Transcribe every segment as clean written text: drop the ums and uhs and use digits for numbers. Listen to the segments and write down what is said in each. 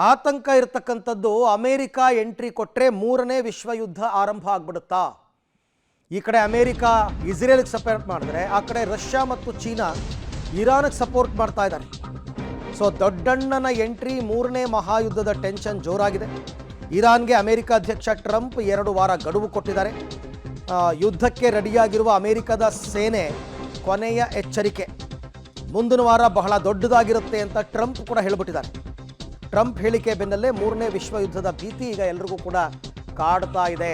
ಆತಂಕ ಇರತಕ್ಕಂಥದ್ದು America entry ಕೊಟ್ಟರೆ ಮೂರನೇ ವಿಶ್ವಯುದ್ಧ ಆರಂಭ ಆಗ್ಬಿಡುತ್ತಾ? ಈ ಕಡೆ ಅಮೇರಿಕ ಇಸ್ರೇಲ್ಗೆ ಸಪೋರ್ಟ್ ಮಾಡಿದ್ರೆ, ಆ ಕಡೆ ರಷ್ಯಾ ಮತ್ತು ಚೀನಾ ಇರಾನ್ಗೆ ಸಪೋರ್ಟ್ ಮಾಡ್ತಾ ಇದ್ದಾರೆ. ಸೊ ದೊಡ್ಡಣ್ಣನ ಎಂಟ್ರಿ, ಮೂರನೇ ಮಹಾಯುದ್ಧದ ಟೆನ್ಷನ್ ಜೋರಾಗಿದೆ. ಇರಾನ್ಗೆ ಅಮೇರಿಕ ಅಧ್ಯಕ್ಷ ಟ್ರಂಪ್ 2 ವಾರ ಗಡುವು ಕೊಟ್ಟಿದ್ದಾರೆ. ಯುದ್ಧಕ್ಕೆ ರೆಡಿಯಾಗಿರುವ ಅಮೇರಿಕದ ಸೇನೆ ಕೊನೆಯ ಎಚ್ಚರಿಕೆ, ಮುಂದಿನ ವಾರ ಬಹಳ ದೊಡ್ಡದಾಗಿರುತ್ತೆ ಅಂತ ಟ್ರಂಪ್ ಕೂಡ ಹೇಳಿಬಿಟ್ಟಿದ್ದಾರೆ. ಟ್ರಂಪ್ ಹೇಳಿಕೆ ಬೆನ್ನಲ್ಲೇ ಮೂರನೇ ವಿಶ್ವಯುದ್ಧದ ಭೀತಿ ಈಗ ಎಲ್ರಿಗೂ ಕೂಡ ಕಾಡ್ತಾ ಇದೆ.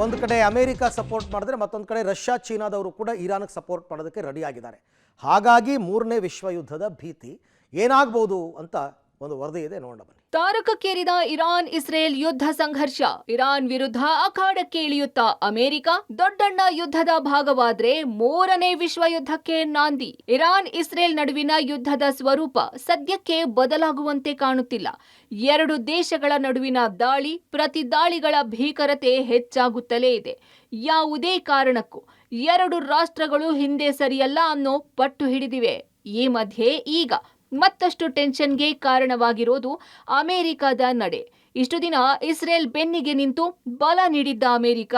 ಒಂದು ಕಡೆ ಅಮೇರಿಕ ಸಪೋರ್ಟ್ ಮಾಡಿದ್ರೆ, ಮತ್ತೊಂದು ಕಡೆ ರಷ್ಯಾ ಚೀನಾದವರು ಕೂಡ ಇರಾನ್ಗೆ ಸಪೋರ್ಟ್ ಮಾಡೋದಕ್ಕೆ ರೆಡಿಯಾಗಿದ್ದಾರೆ. ಹಾಗಾಗಿ ಮೂರನೇ ವಿಶ್ವಯುದ್ಧದ ಭೀತಿ ಏನಾಗಬಹುದು ಅಂತ ಒಂದು ವರದಿ ಇದೆ, ನೋಡೋಣ ಬನ್ನಿ. ತಾರಕಕ್ಕೇರಿದ ಇರಾನ್ ಇಸ್ರೇಲ್ ಯುದ್ಧ ಸಂಘರ್ಷ. ಇರಾನ್ ವಿರುದ್ಧ ಅಖಾಡಕ್ಕೆ ಇಳಿಯುತ್ತಾ ಅಮೆರಿಕ. ದೊಡ್ಡಣ್ಣ ಯುದ್ಧದ ಭಾಗವಾದ್ರೆ ಮೂರನೇ ವಿಶ್ವಯುದ್ಧಕ್ಕೆ ನಾಂದಿ. ಇರಾನ್ ಇಸ್ರೇಲ್ ನಡುವಿನ ಯುದ್ಧದ ಸ್ವರೂಪ ಸದ್ಯಕ್ಕೆ ಬದಲಾಗುವಂತೆ ಕಾಣುತ್ತಿಲ್ಲ. 2 ದೇಶಗಳ ನಡುವಿನ ದಾಳಿ, ಪ್ರತಿ ದಾಳಿಗಳ ಭೀಕರತೆ ಹೆಚ್ಚಾಗುತ್ತಲೇ ಇದೆ. ಯಾವುದೇ ಕಾರಣಕ್ಕೂ 2 ರಾಷ್ಟ್ರಗಳು ಹಿಂದೆ ಸರಿಯಲ್ಲ ಅನ್ನೋ ಪಟ್ಟು ಹಿಡಿದಿವೆ. ಈ ಮಧ್ಯೆ ಈಗ ಮತ್ತಷ್ಟು ಟೆನ್ಷನ್ಗೆ ಕಾರಣವಾಗಿರೋದು ಅಮೆರಿಕದ ನಡೆ. ಇಷ್ಟು ದಿನ ಇಸ್ರೇಲ್ ಬೆನ್ನಿಗೆ ನಿಂತು ಬಲ ನೀಡಿದ್ದ ಅಮೆರಿಕ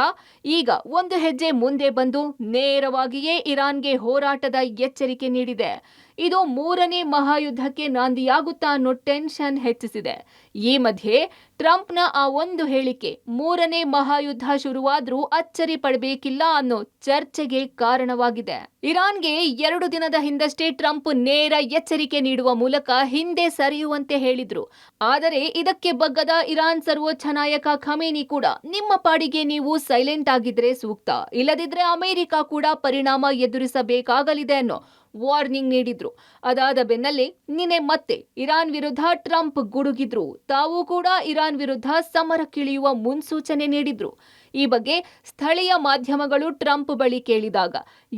ಈಗ ಒಂದು ಹೆಜ್ಜೆ ಮುಂದೆ ಬಂದು ನೇರವಾಗಿಯೇ ಇರಾನ್ಗೆ ಹೋರಾಟದ ಎಚ್ಚರಿಕೆ ನೀಡಿದೆ. ಇದು ಮೂರನೇ ಮಹಾಯುದ್ಧಕ್ಕೆ ನಾಂದಿಯಾಗುತ್ತಾ ಅನ್ನೋ ಟೆನ್ಷನ್ ಹೆಚ್ಚಿಸಿದೆ. ಈ ಮಧ್ಯೆ ಟ್ರಂಪ್ನ ಆ ಒಂದು ಹೇಳಿಕೆ ಮೂರನೇ ಮಹಾಯುದ್ಧ ಶುರುವಾದ್ರೂ ಅಚ್ಚರಿ ಪಡಬೇಕಿಲ್ಲ ಅನ್ನೋ ಚರ್ಚೆಗೆ ಕಾರಣವಾಗಿದೆ. ಇರಾನ್ಗೆ 2 ದಿನದ ಹಿಂದಷ್ಟೇ ಟ್ರಂಪ್ ನೇರ ಎಚ್ಚರಿಕೆ ನೀಡುವ ಮೂಲಕ ಹಿಂದೆ ಸರಿಯುವಂತೆ ಹೇಳಿದ್ರು. ಆದರೆ ಇದಕ್ಕೆ ಬಗ್ಗದ ಇರಾನ್ ಸರ್ವೋಚ್ಚ ನಾಯಕ ಖಮೇನಿ ಕೂಡ ನಿಮ್ಮ ಪಾಡಿಗೆ ನೀವು ಸೈಲೆಂಟ್ ಆಗಿದ್ರೆ ಸೂಕ್ತ, ಇಲ್ಲದಿದ್ರೆ ಅಮೆರಿಕ ಕೂಡ ಪರಿಣಾಮ ಎದುರಿಸಬೇಕಾಗಲಿದೆ ಅನ್ನೋ ವಾರ್ನಿಂಗ್ ನೀಡಿದ್ರು. ಅದಾದ ಬೆನ್ನಲ್ಲೇ ನಿನ್ನೆ ಮತ್ತೆ ಇರಾನ್ ವಿರುದ್ಧ ಟ್ರಂಪ್ ಗುಡುಗಿದ್ರು. ತಾವು ಕೂಡ ಇರಾನ್ ವಿರುದ್ಧ ಸಮರಕ್ಕಿಳಿಯುವ ಮುನ್ಸೂಚನೆ ನೀಡಿದ್ರು. ಈ ಬಗ್ಗೆ ಸ್ಥಳೀಯ ಮಾಧ್ಯಮಗಳು ಟ್ರಂಪ್ ಬಳಿ ಕೇಳಿದಾಗ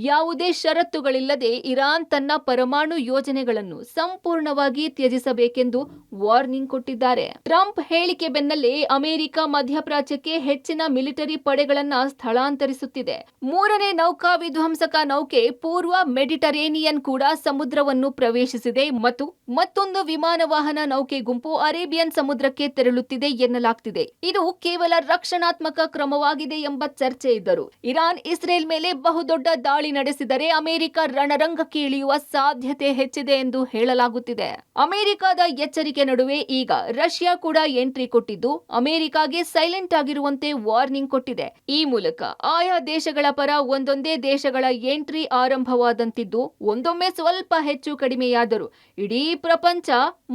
ಯಾವುದೇ ಷರತ್ತುಗಳಿಲ್ಲದೆ ಇರಾನ್ ತನ್ನ ಪರಮಾಣು ಯೋಜನೆಗಳನ್ನು ಸಂಪೂರ್ಣವಾಗಿ ತ್ಯಜಿಸಬೇಕೆಂದು ವಾರ್ನಿಂಗ್ ಕೊಟ್ಟಿದ್ದಾರೆ. ಟ್ರಂಪ್ ಹೇಳಿಕೆ ಬೆನ್ನಲ್ಲೇ ಅಮೆರಿಕ ಮಧ್ಯಪ್ರಾಚ್ಯಕ್ಕೆ ಹೆಚ್ಚಿನ ಮಿಲಿಟರಿ ಪಡೆಗಳನ್ನ ಸ್ಥಳಾಂತರಿಸುತ್ತಿದೆ. ಮೂರನೇ ನೌಕಾ ವಿಧ್ವಂಸಕ ನೌಕೆ ಪೂರ್ವ ಮೆಡಿಟರೇನಿಯನ್ ಕೂಡ ಸಮುದ್ರವನ್ನು ಪ್ರವೇಶಿಸಿದೆ ಮತ್ತು ಮತ್ತೊಂದು ವಿಮಾನ ವಾಹನ ನೌಕೆ ಗುಂಪು ಅರೇಬಿಯನ್ ಸಮುದ್ರಕ್ಕೆ ತೆರಳುತ್ತಿದೆ ಎನ್ನಲಾಗ್ತಿದೆ. ಇದು ಕೇವಲ ರಕ್ಷಣಾತ್ಮಕ ಕ್ರಮವಾಗಿದೆ ಎಂಬ ಚರ್ಚೆ ಇದ್ದರು. ಇರಾನ್ ಇಸ್ರೇಲ್ ಮೇಲೆ ಬಹುದೊಡ್ಡ ದಾಳಿ ನಡೆಸಿದರೆ ಅಮೆರಿಕ ರಣರಂಗಕ್ಕೆ ಇಳಿಯುವ ಸಾಧ್ಯತೆ ಹೆಚ್ಚಿದೆ ಎಂದು ಹೇಳಲಾಗುತ್ತಿದೆ. ಅಮೆರಿಕದ ಎಚ್ಚರಿಕೆ ನಡುವೆ ಈಗ ರಷ್ಯಾ ಕೂಡ ಎಂಟ್ರಿ ಕೊಟ್ಟಿದ್ದು ಅಮೆರಿಕಾಗೆ ಸೈಲೆಂಟ್ ಆಗಿರುವಂತೆ ವಾರ್ನಿಂಗ್ ಕೊಟ್ಟಿದೆ. ಈ ಮೂಲಕ ಆಯಾ ದೇಶಗಳ ಪರ ಒಂದೊಂದೇ ದೇಶಗಳ ಎಂಟ್ರಿ ಆರಂಭವಾದಂತಿದ್ದು ಒಂದೊಮ್ಮೆ ಸ್ವಲ್ಪ ಹೆಚ್ಚು ಕಡಿಮೆಯಾದರೂ ಇಡೀ ಪ್ರಪಂಚ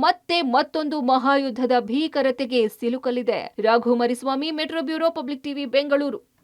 ಮತ್ತೆ ಮತ್ತೊಂದು ಮಹಾಯುದ್ಧದ ಭೀಕರತೆಗೆ ಸಿಲುಕಲಿದೆ. Raghu Mariswamy, metro bureau, public TV, Bengaluru.